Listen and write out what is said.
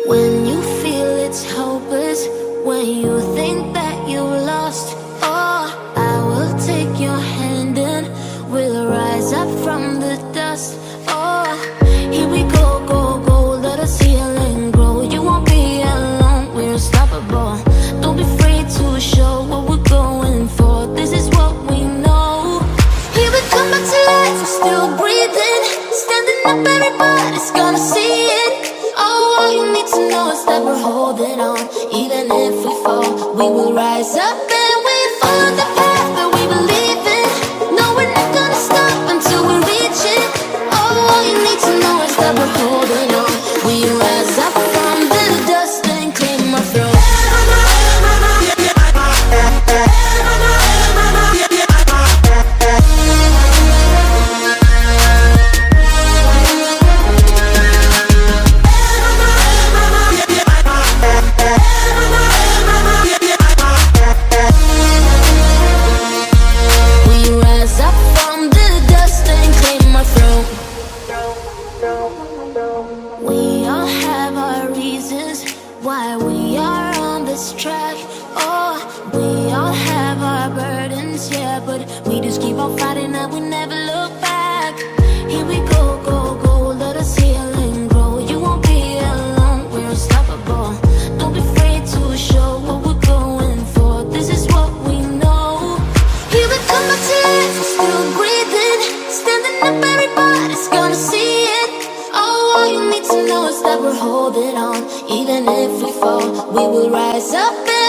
When you feel it's hopeless, when you think that you lost, oh, I will take your hand and we'll rise up from the dust. Oh, here we go, go, go, let us heal and grow. You won't be alone, we're unstoppable. Don't be afraid to show what we're going for. This is what we know. Here we come back to life, we're still breathing. Standing up, everybody's gonna see it. Oh, all you need to know is that we're holding on. Even if we fall, we will rise up and we follow the path that we believe in. No, we're not gonna stop until we reach it. Oh, all you need to know is that we're holding on. We rise up from the dust and claim our throne. We all have our reasons why we are on this track. Oh, we all have our burdens, yeah, but we just keep on fighting and we never look back. Here we go, go, go, let us heal and grow. You won't be alone, we're unstoppable. Don't be afraid to show what we're going for. This is what we know. Here we come back to life, we're still breathing. Standing up, everybody's gonna see it. Oh, all you need to know is that we're holding on. Even if we fall, we will rise up and